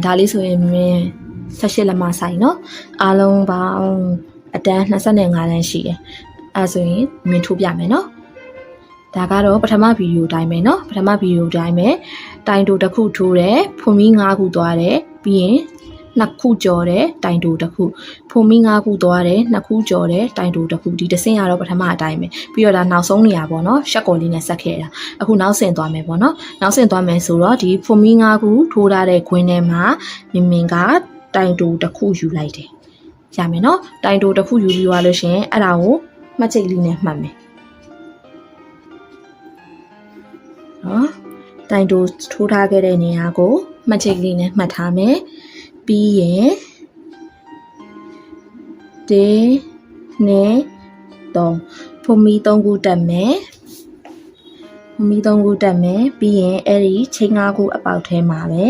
ဒါလေးဆိုရင်မြင်18လက်မဆိုင်နော်အားလုံးပေါင်းအတန်း25တန်းရှိတယ်အဲဆိုရင်မြင်ထိုးပြမယ်နော်ဒါကတော့ပထမဗီဒီယိုတိုင်းပဲเนาะပထမဗီဒီယိုတိုင်းပဲတိုင်တိုတစ်ခုထိုးတယ်ဖွန်မီ9ခုသွားတယ်ပြီးရင်2ခုကြော်တယ်တိုင်တိုတစ်ခုဖွန်မီ9ခုသွားတယ်2ခုကြော်တယ်တိုင်တိုတစ်ခုဒီတစ်ဆင့်ကတော့ပထမအတိုင်းပဲပြီးတော့ဒါနောက်ဆုံးနေရာပေါ့เนาะရှက်ကော်လေးနဲ့ဆက်ခဲ့တာအခုနောက်ဆင့်သွားမယ်ပေါ့เนาะနောက်ဆင့်သွားမယ်ဆိုတော့ဒီဖွန်မီ9ခုထိုးထားတဲ့ခွင်းထဲမှာမြင်ကတိုင်တိုတစ်ခုယူလိုက်တယ်ရမယ်เนาะတိုင်တိုတစ်ခုယူပြီးသွားလို့ရှင်အဲ့ဒါကိုမှတ်ချိတ်လေးနဲ့မှတ်မယ်နော်တိုင်တိုထိုးထားခဲ့တဲ့နေရာကိုမှတ်ချိတ်လေးနဲ့မှတ်ထားမယ်ပြီးရင်1 2 3ဖွန်မီ3ခုတက်မယ်ဖွန်မီ3ခုတက်မယ်ပြီးရင်အဲ့ဒီချိန်5ခုအပေါက်ထဲမှာပဲ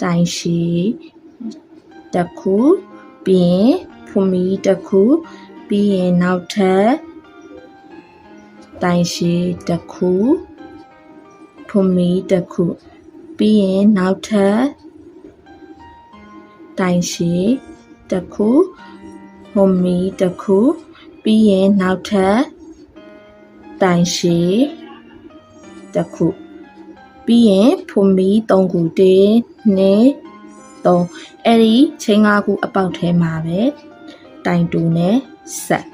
တိုင်ရှိတစ်ခုပြီးရင်ဖွန်မီတစ်ခုပြီးရင်နောက်ထပ်တိုင်ရှိတစ်ခုဖွန်မီတစ်ခုပြီးရင်နောက်ထပ်တိုင်ရှိတစ်ခုဖွန်မီတစ်ခုပြီးရင်နောက်ထပ်တိုင်ရှိတစ်ခုပြီးရင်ဖွန်မီ3ခု1 2 3အဲ့ဒီချိန်5ခုအပေါက်ထဲမှာပဲတိုင်တူနဲ့ဆက်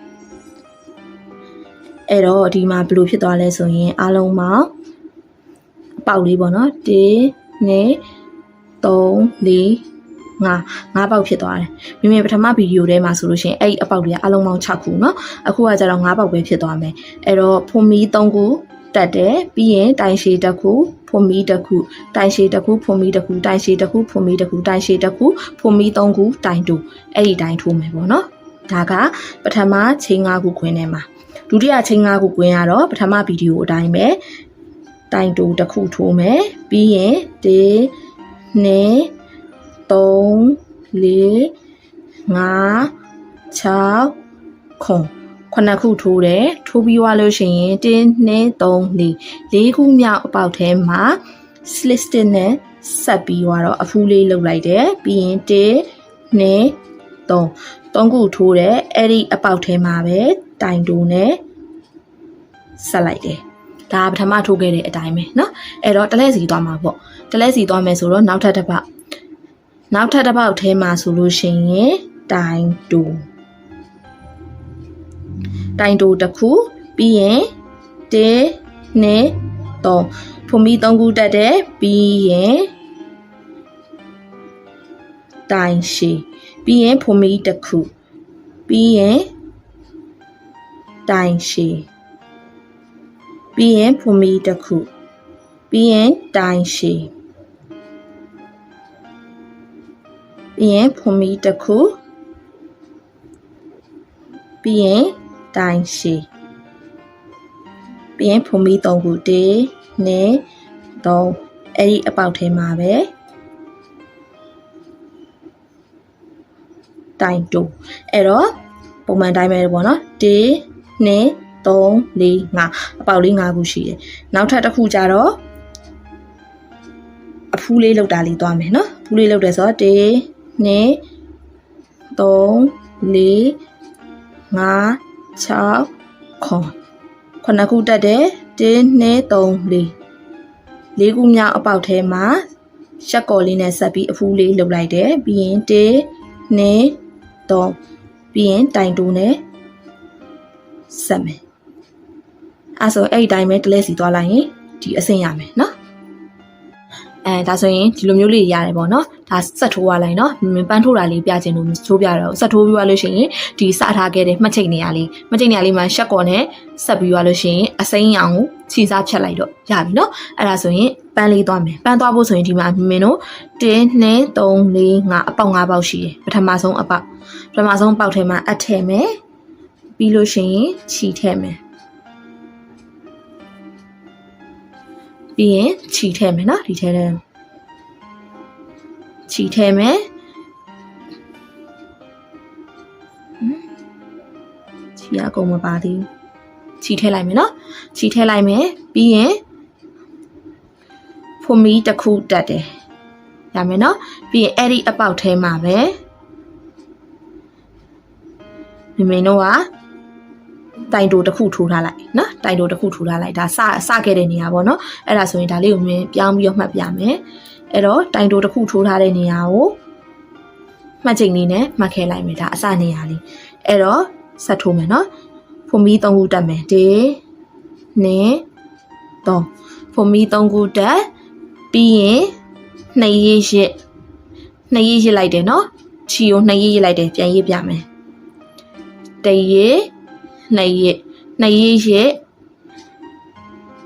အဲ့တော့ဒီမှာဘယ်လိုဖြစ်သွားလဲဆိုရင်အားလုံးပေါင်းပေါက်လေးပေါ့နော်1 2 3 4 5ပေါက်ဖြစ်သွားတယ်မိမိပထမဗီဒီယိုထဲမှာဆိုလို့ရှိရင်အဲ့ဒီအပေါက်တွေကအလုံးပေါင်း6ခုเนาะအခုကကျတော့5ပေါက်ပဲဖြစ်သွားမယ်အဲ့တော့ဖွန်မီ3ခုတက်တယ်ပြီးရင်တိုင်ရှည်တစ်ခုဖွန်မီတစ်ခုတိုင်ရှည်တစ်ခုဖွန်မီတစ်ခုတိုင်ရှည်တစ်ခုဖွန်မီတစ်ခုတိုင်ရှည်တစ်ခုဖွန်မီ3ခုတိုင်တူအဲ့ဒီတိုင်းထိုးမယ်ပေါ့နော်ဒါကပထမချိန်5ခုခွင်းထဲမှာဒုတိယချိန်5ခုခွင်းကတော့ပထမဗီဒီယိုအတိုင်းပဲတိုင်တူတစ်ခုထိုးမယ်ပြီးရင်1 2 3 4 5 6 9ခုထိုးတယ်ထိုးပြီးသွားလို့ရှိရင်1 2 3 4ခုမြောက်အပေါက်ထဲမှာ slit stitch နဲ့ဆက်ပြီးတော့အဖူးလေးလုပ်လိုက်တယ်ပြီးရင်1 2 3ခုထိုးတယ်အဲ့ဒီအပေါက်ထဲမှာပဲတိုင်တိုနဲ့ဆက်လိုက်တယ်ဒါပထမထိုးခဲ့တဲ့အတိုင်းပဲเนาะအဲ့တော့တလဲစီသွားမှာပေါ့တလဲစီသွားမယ်ဆိုတော့နောက်ထပ်တစ်ပေါက်ထဲမှာဆိုလို့ရှိရင်တိုင်တိုတစ်ခုပြီးရင်1 2 3ဖွန်မီ3ခုတက်တယ်ပြီးရင်တိုင်ရှည်ပြီးရင်ဖွန်မီတစ်ခုပြီးရင်တိုင်ရှည်ပြီးရင်ဖွန်မီတစ်ခုပြီးရင်တိုင်ရှည်ပြီးရင်ဖွန်မီတစ်ခုပြီးရင်တိုင်ရှည်ပြီးရင်ဖွန်မီ3ခု1 2 3အဲ့ဒီအပေါက်ထဲမှာပဲတိုင်တူအဲ့တော့ပုံမှန်တိုင်းပဲပေါ့နော်1 2 3 4 5အပေါက်လေး5ခုရှိတယ်နောက်ထပ်တစ်ခုကျတော့အဖူးလေးလောက်တာလေးသွားမယ်နော်ဖူးလေးလောက်တယ်ဆိုတော့1 2 3 4 5 6 9ခုတက်တယ်1 2 3 4ခုမြောက်အပေါက်ထဲမှာရှက်ကော်လေးနဲ့ဆက်ပြီးအဖူးလေးလုပ်လိုက်တယ်ပြီးရင်1 2 3ပြီးရင်တိုင်တိုနဲ့ဆက်မယ်အဲ့ဆိုအဲ့ဒီတိုင်းပဲတလဲစီသွားလိုက်ရင်ဒီအဆင့်ရမယ်နော်ဒါဆိုရင်ဒီလိုမျိုးလေးရတယ်ပေါ့နော်ဒါဆက်ထိုးရလိုက်နော်ပန်းထိုးတာလေးပြချင်လို့ထိုးပြတော့ဆက်ထိုးပြီးသွားလို့ရှိရင်ဒီစထားခဲ့တဲ့မှတ်ချိတ်နေရာလေးမှာရှက်ကော်နဲ့ဆက်ပြီးသွားလို့ရှိရင်အစိမ်းရောင်ကိုခြေစားဖြတ်လိုက်တော့ရပြီနော်အဲ့ဒါဆိုရင်ပန်းလေးသွားမယ်ပန်းသွားဖို့ဆိုရင်ဒီမှာမင်းတို့1 2 3 4 5အပေါက်5ပေါက်ရှိတယ်ပထမဆုံးအပေါက်ထဲမှာအထည့်မယ်ပြီးလို့ရှိရင်ခြီထည့်မယ်ပြီးရင်ခြီထည့်မယ်နော်ဒီထဲထဲခြီထည့်မယ်ခြီအကုန်မပါသေးဘူးခြီထည့်လိုက်မယ်နော်ခြီထည့်လိုက်မယ်ပြီးရင်ဖွန်မီတစ်ခုတက်တယ် ရမယ်နော်ပြီးရင်အဲ့ဒီအပေါက်ထဲမှာပဲမင်းတို့ကတိုင်တိုတစ်ခုထိုးထားလိုက်နော်တိုင်တိုတစ်ခုထိုးထားလိုက်ဒါစခဲ့တဲ့နေရာပေါ့နော်အဲ့ဒါဆိုရင်ဒါလေးကိုမင်းပြောင်းပြီးတော့မှတ်ပြမယ်အဲ့တော့တိုင်တိုတစ်ခုထိုးထားတဲ့နေရာကိုမှတ်ချိန်လေးနဲ့မှတ်ခဲလိုက်မယ်ဒါအစနေရာလေးအဲ့တော့ဆက်ထိုးမယ်နော်ဖွန်မီ3ခုတက်မယ်1 2 3ဖွန်မီ3ခုတက်ပြီးရင်2ရေးရစ်လိုက်တယ်နော်ချီကို2ရေးရစ်လိုက်တယ်ပြန်ရေးပြမယ်1ရေး2ရေးရစ်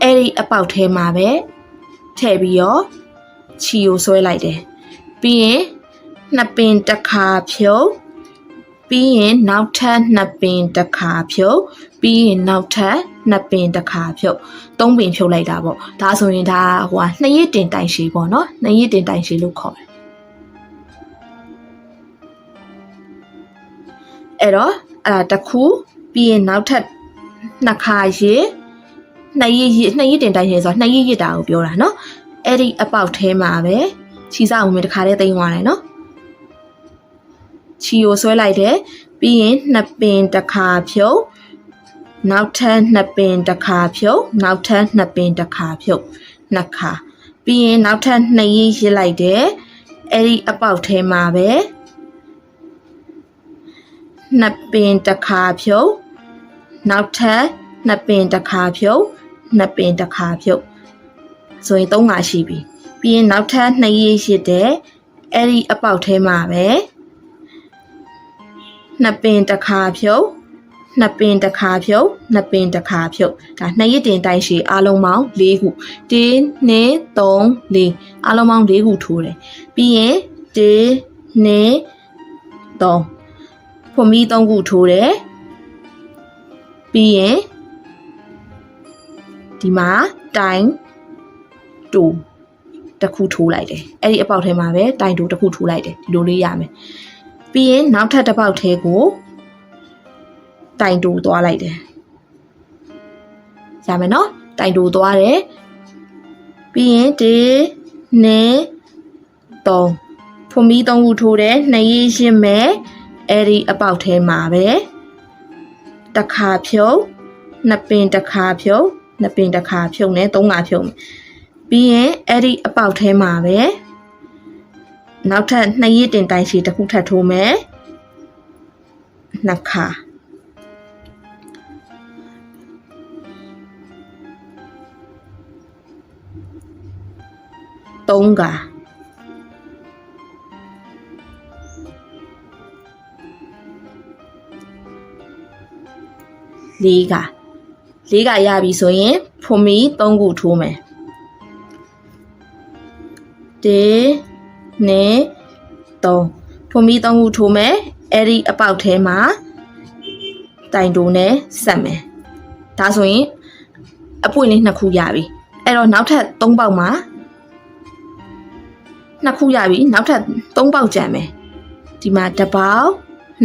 အဲ့ဒီအပေါက်ထဲမှာပဲထည့်ပြီးတော့ချီကိုဆွဲလိုက်တယ်ပြီးရင်2ပင်တစ်ခါဖြုတ်ပြီးရင်နောက်ထပ်2ပင်တစ်ခါဖြုတ်ပြီးရင်နောက်ထပ်2ပင်တစ်ခါဖြုတ်3ပင်ဖြုတ်လိုက်တာပေါ့ဒါဆိုရင်ဒါဟို2ရစ်တင်တိုင်ရှည်ပေါ့နော်2ရစ်တင်တိုင်ရှည်လို့ခေါ်တယ်အဲ့တော့တစ်ခုပြီးရင်နောက်ထပ်2ခါရစ်2ရစ်တင်တိုင်ရှည်ဆိုတော့2ရစ်ရစ်တာကိုပြောတာနော်အဲ့ဒီအပေါက်ထဲမှာပဲချီစားအောင်မယ်တစ်ခါတည်းသိမ်းသွားတယ်နော်ချီကိုဆွဲလိုက်တယ်ပြီးရင်2ပင်တစ်ခါဖြုတ်နောက်ထပ်2ပင်တစ်ခါဖြုတ်နောက်ထပ်2ပင်တစ်ခါဖြုတ်2ခါပြီးရင်နောက်ထပ်2ရေးရစ်လိုက်တယ်အဲ့ဒီအပေါက်ထဲမှာပဲ2ပင်တစ်ခါဖြုတ်နောက်ထပ်2ပင်တစ်ခါဖြုတ်2ပင်တစ်ခါဖြုတ်ဆိုရင်3ခါရှိပြီပြီးရင်နောက်ထပ်2ရေးရစ်တယ်အဲ့ဒီအပေါက်ထဲမှာပဲ2ပင်တစ်ခါဖြုတ်2ပင်တစ်ခါဖြုတ်2ပင်တစ်ခါဖြုတ်ဒါ2ရစ်တင်တိုင်ရှည်အားလုံးပေါင်း4ခု1 2 3 4အားလုံးပေါင်း4ခုထိုးတယ်ပြီးရင်1 2 3ဖွန်မီ3ခုထိုးတယ်ပြီးရင်ဒီမှာတိုင်တူတစ်ခုထိုးလိုက်တယ်အဲ့ဒီအပေါက်ထဲမှာပဲတိုင်တူတစ်ခုထိုးလိုက်တယ်ဒီလိုလေးရမယ်ပြီးရင်နောက်ထပ်တစ်ပေါက်ထဲကိုတိုင်တူသွားလိုက်တယ်ရမယ်နော်တိုင်တူသွားတယ်ပြီးရင်1 2 3ဖွန်မီ3ခုထိုးတယ်2ရေးရှင်းမယ်အဲ့ဒီအပေါက်ထဲမှာပဲတစ်ခါဖြုတ်2ပင်တစ်ခါဖြုတ်2ပင်တစ်ခါဖြုတ်နဲ့3ခါဖြုတ်ပြီးရင်အဲ့ဒီအပေါက်ထဲမှာပဲနောက်ထပ်2ရစ်တင်တိုင်ရှည်တစ်ခုထပ်ထိုးမယ်2ခါ3ခါ4ခါရပြီဆိုရင်ဖွန်မီ3ခုထိုးမယ်1 2 3ဖွန်မီ3ခုထိုးမယ်အဲ့ဒီအပေါက်ထဲမှာတိုင်တိုနဲ့ဆက်မယ်ဒါဆိုရင်အပွင့်လေး2ခုရပြီအဲ့တော့နောက်ထပ်3ပေါက်မှာ2ခုရပြီနောက်ထပ်3ပေါက်ကျန်မယ်ဒီမှာ1ပေါက်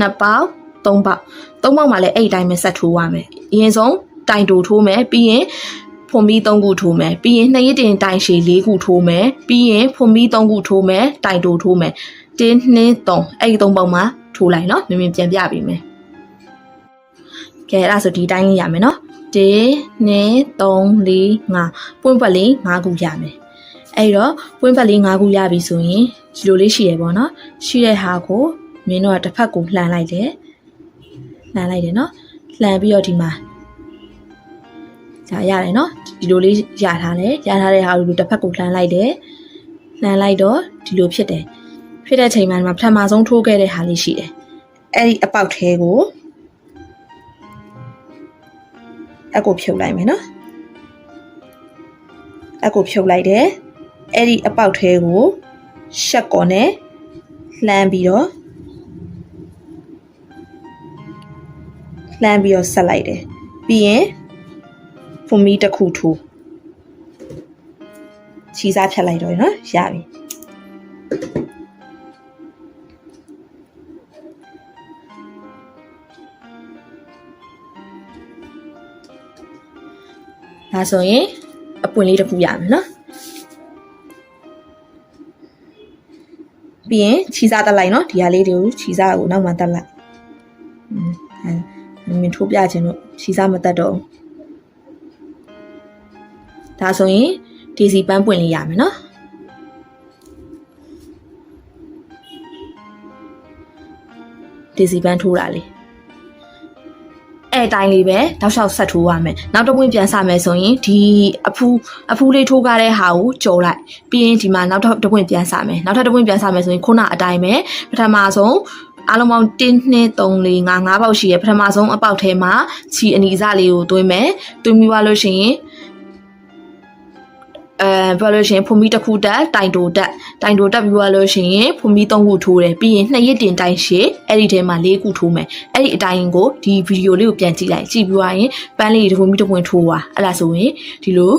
2ပေါက်3ပေါက်မှာလည်းအဲ့ဒီတိုင်းပဲဆက်ထိုးရမယ်အရင်ဆုံးတိုင်တိုထိုးမယ်ပြီးရင်ဖွန်မီ3ခုထိုးမယ်ပြီးရင်2ရစ်တင်တိုင်ရှည်4ခုထိုးမယ်ပြီးရင်ဖွန်မီ3ခုထိုးမယ်တိုင်တိုထိုးမယ်1 2 3အဲ့ဒီ3ပေါက်မှာထိုးလိုက်နော်မြင်ပြန်ပြပေးမယ်ကဲအဲ့ဒါဆိုဒီတိုင်းရမယ်နော်1 2 3 4 5ပွင့်ပတ်လေး5ခုရမယ်အဲ့တော့ပွင့်ပတ်လေး5ခုရပြီဆိုရင်ဒီလိုလေးရှိရပေါ့နော်ရှိတဲ့ဟာကိုမင်းတို့ကတစ်ဖက်ကိုလှန်လိုက်တယ်နော်လှန်ပြီးတော့ဒီမှာဒါရတယ်နော်ဒီလိုလေးရထားတယ်ရထားတဲ့ဟာကိုတစ်ဖက်ကိုလှန်လိုက်တယ်လှန်လိုက်တော့ဒီလိုဖြစ်တယ်ဖြစ်တဲ့ချိန်မှာပထမဆုံးထိုးခဲ့တဲ့ဟာလေးရှိတယ်အဲ့ဒီအပေါက်ထဲကိုအကိုဖြုတ်လိုက်မယ်နော်အကိုဖြုတ်လိုက်တယ်အဲ့ဒီအပေါက်ထဲကိုရှက်ကော်နဲ့လှမ်းပြီးတော့ဆက်လိုက်တယ်ပြီးရင်ဖွန်မီတစ်ခုထိုးချီစားဖြတ်လိုက်တော့နော်ရပြီဒါဆိုရင်အပွင့်လေးတစ်ခုရမယ်နော် ပြီးရင်ခြီးစားတက်လိုက်နော်ဒီဟာလေးတွေကိုခြီးစားကိုနောက်မှတက်လိုက်မင်းထိုးပြခြင်းလို့ခြီးစားမတက်တော့ဒါဆိုရင်ဒီစီပန်းပွင့်လေးရမယ်နော်ဒီစီပန်းထိုးတာလေအဲ့တိုင်းလေးပဲတောက်လျှောက်ဆက်ထိုးရမယ်နောက်တစ်ပွင့်ပြန်စမယ်ဆိုရင်ဒီအဖူးလေးထိုးကားတဲ့ဟာကိုကြော်လိုက်ပြီးရင်ဒီမှာနောက်တစ်ပွင့်ပြန်စမယ်နောက်ထပ်တစ်ပွင့်ပြန်စမယ်ဆိုရင်ခုနအတိုင်းပဲပထမဆုံးအားလုံးပေါင်း1 2 3 4 5 5ပေါက်ရှိရပထမဆုံးအပေါက်ထဲမှာခြီအနီစလေးကိုသွင်းမယ်သွင်းပြီးသွားလို့ရှိရင်ပြောလို့ရှိရင်ဖုန်မီတစ်ခုတက်တိုင်တိုတက်ပြီးသွားလို့ရှိရင်ဖုန်မီ3ခုထိုးတယ်ပြီးရင်2ရက်တင်တိုင်ရှည်အဲ့ဒီထဲမှာ4ခုထိုးမယ်အဲ့ဒီအတိုင်းကိုဒီဗီဒီယိုလေးကိုပြန်ကြည့်လိုက်ကြည့်ပြီးသွားရင်ပန်းလေးတစ်ခုမိတစ်ပွင့်ထိုးသွားအဲ့ဒါဆိုရင်ဒီလို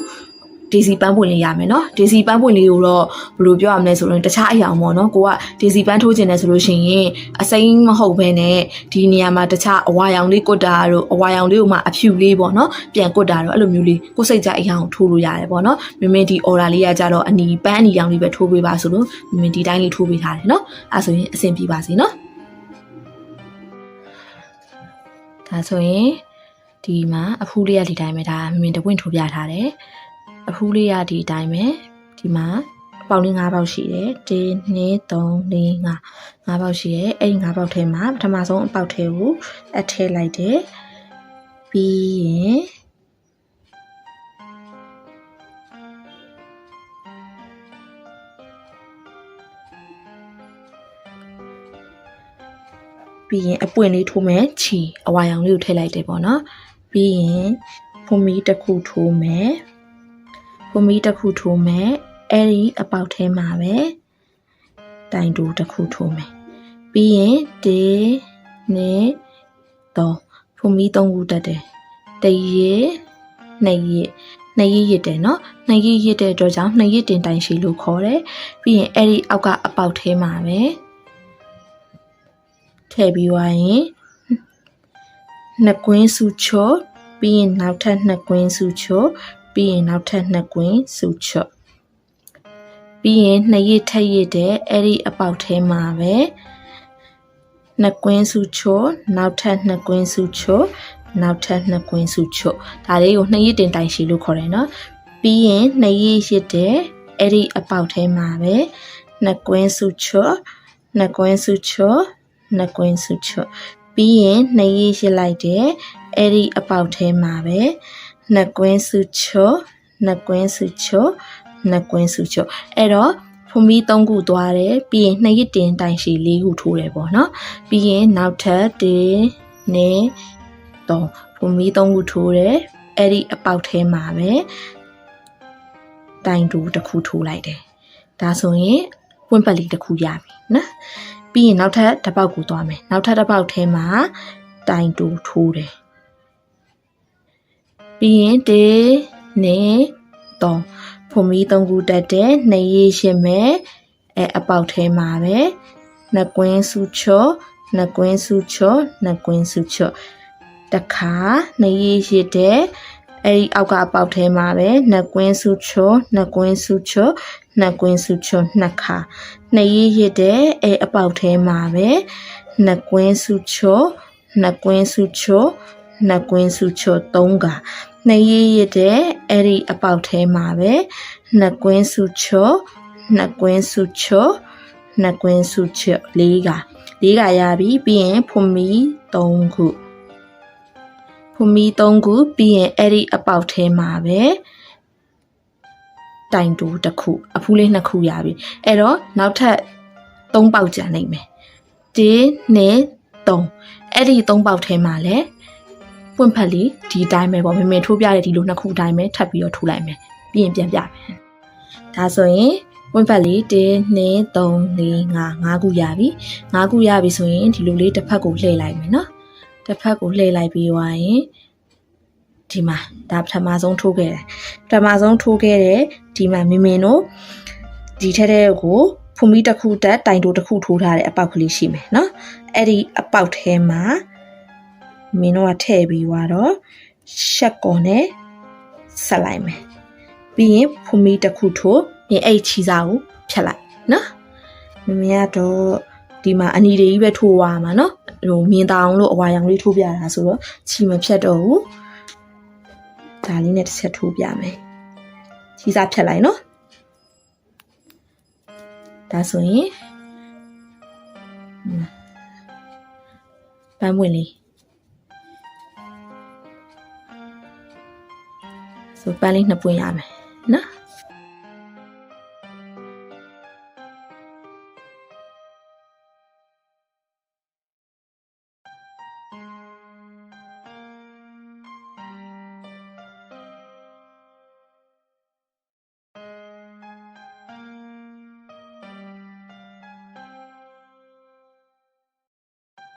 ဒေစီပန်းပွင့်လေးရမယ်နော်ဒေစီပန်းပွင့်လေးကိုတော့ဘယ်လိုပြောရမလဲဆိုတော့တခြားအရာပေါ့နော်ကိုကဒေစီပန်းထိုးခြင်းနဲ့ဆိုလို့ရှိရင်အစိမ်းမဟုတ်ဘဲနဲ့ဒီနေရာမှာတခြားအဝါရောင်လေးကွတ်တာတို့အဝါရောင်လေးကိုမှအဖြူလေးပေါ့နော်ပြန်ကွတ်တာတို့အဲ့လိုမျိုးလေးကိုစိတ်ကြအရာကိုထိုးလို့ရတယ်ပေါ့နော်မင်းဒီ order လေးကကြတော့အနီပန်းအနီရောင်လေးပဲထိုးပေးပါဆိုလို့မင်းဒီတိုင်းလေးထိုးပေးထားတယ်နော်အဲ့ဆိုရင်အဆင်ပြေပါစေနော်ဒါဆိုရင်ဒီမှာအဖူးလေးကဒီတိုင်းပဲဒါမင်းတပွင့်ထိုးပြထားတယ်အဖူးလေးရဒီအတိုင်းပဲဒီမှာပေါက်လေး5ပေါက်ရှိတယ်1 2 3 4 5ပေါက်ရှိတယ်အဲ့ဒီ5ပေါက်ထဲမှာပထမဆုံးအပေါက်ထဲကိုအထည့်လိုက်တယ်ပြီးရင်အပွင့်လေးထိုးမယ်ခြီအဝါရောင်လေးကိုထည့်လိုက်တယ်ပေါ့နော်ပြီးရင်ဖုန်မီတစ်ခုထိုးမယ်ဖုန်မီတစ်ခုထိုးမယ်အဲ့ဒီအပေါက်ထဲမှာပဲတိုင်တိုတစ်ခုထိုးမယ်ပြီးရင်1 2 3ဖုန်မီ3ခုတက်တယ်1ရက်2ရက်ရစ်တယ်နော်2ရက်ရစ်တဲ့အတွက်ကြောင့်2ရက်တင်တိုင်ရှည်လို့ခေါ်တယ်ပြီးရင်အဲ့ဒီအောက်ကအပေါက်ထဲမှာပဲထည့်ပြီးသွားရင်2ကွင်းစုချော့ပြီးရင်နောက်ထပ်2ကွင်းစုချော့ပြီးရင်နောက်ထပ်2ကွင်းစုချော့ပြီးရင်2ရက်ထပ်ရစ်တဲ့အဲ့ဒီအပေါက်ထဲမှာပဲ2ကွင်းစုချော့နောက်ထပ်2ကွင်းစုချော့နောက်ထပ်2ကွင်းစုချော့ဒါလေးကို2ရက်တင်တိုင်ရှည်လို့ခေါ်တယ်နော်ပြီးရင်2ရက်ရစ်တဲ့အဲ့ဒီအပေါက်ထဲမှာပဲ2ကွင်းစုချော့2ကွင်းစုချော့2ကွင်းစုချော့ပြီးရင်2ရက်ရစ်လိုက်တဲ့အဲ့ဒီအပေါက်ထဲမှာပဲ2ကွင်းစုချော့2ကွင်းစုချော့2ကွင်းစုချော့အဲ့တော့ဖုန်မီ3ခုသွားတယ်ပြီးရင်2ရက်တင်တိုင်ရှည်4ခုထိုးတယ်ပေါ့နော်ပြီးရင်နောက်ထပ်1 2 3ဖုန်မီ3ခုထိုးတယ်အဲ့ဒီအပေါက်ထဲမှာပဲတိုင်တူတစ်ခုထိုးလိုက်တယ်ဒါဆိုရင်ပွင့်ပတ်လေးတစ်ခုရပြီနော်ပြီးရင်နောက်ထပ်တစ်ပေါက်ကိုသွားမယ်နောက်ထပ်တစ်ပေါက်ထဲမှာတိုင်တူထိုးတယ်ပြီးရင်1 2 3ဖုန်မီ3ခုတက်တယ်2ရက်ရှင်းမယ်အပေါက်ထဲမှာပဲ2ကွင်းစုချော့2ကွင်းစုချော့2ကွင်းစုချော့တခါ2ရက်ရစ်တဲ့အဲ့ဒီအောက်ကအပေါက်ထဲမှာပဲ2ကွင်းစုချော့2ကွင်းစုချော့2ကွင်းစုချော့2ခါ2ရက်ရစ်တဲ့အဲ့အပေါက်ထဲမှာပဲ2ကွင်းစုချော့2ကွင်းစုချော့2ကွင်းစုချော့3ခါ2ရက်ရစ်တဲ့အဲ့ဒီအပေါက်ထဲမှာပဲ2ကွင်းစုချော့2ကွင်းစုချော့2ကွင်းစုချော့4ခါရပြီပြီးရင်ဖုန်မီ3ခုဖုန်မီ3ခုပြီးရင်အဲ့ဒီအပေါက်ထဲမှာပဲတိုင်တူတစ်ခုအဖူးလေး2ခုရပြီအဲ့တော့နောက်ထပ်3ပေါက်ကျန်နိုင်မယ်1 2 3အဲ့ဒီ3ပေါက်ထဲမှာလဲပွင့်ဖက်လေးဒီအတိုင်းပဲပေါ့မမေထိုးပြတဲ့ဒီလို2ခုအတိုင်းပဲထပ်ပြီးတော့ထိုးလိုက်မယ်ပြီးရင်ပြန်ပြမယ်ဒါဆိုရင်ပွင့်ဖက်လေး1 2 3 4 5ခုရပြီ5ခုရပြီဆိုရင်ဒီလိုလေးတစ်ဖက်ကိုလှည့်လိုက်မယ်နော်တစ်ဖက်ကိုလှည့်လိုက်ပြီးသွားရင်ဒီမှာဒါပထမဆုံးထိုးခဲ့တယ်ပထမဆုံးထိုးခဲ့တဲ့ဒီမှာမင်းတို့ဒီထက်တဲ့ကိုဖုန်မီတစ်ခုတက်တိုင်တိုတစ်ခုထိုးထားတဲ့အပေါက်ကလေးရှိမယ်နော်အဲ့ဒီအပေါက်ထဲမှာမင်းတို့ကထည့်ပြီးတော့ရှက်ကော်နဲ့ဆက်လိုက်မယ်ပြီးရင်ဖုန်မီတစ်ခုထိုးရင်အဲ့ချီစာကိုဖြတ်လိုက်နော် မမေကတော့ဒီမှာအနီတွေကြီးပဲထိုးသွားမှာနော်ဟိုမြင်တောင်လို့အဝါရောင်လေးထိုးပြတာဆိုတော့ချီမဖြတ်တော့ဘူးဒါလေးနဲ့တစ်ချက်ထိုးပြမယ်ချီစားဖြတ်လိုက်နော်ဒါဆိုရင်ပန်းပွင့်လေးဆိုပန်းလေးနှစ်ပွင့်ရမယ်နော်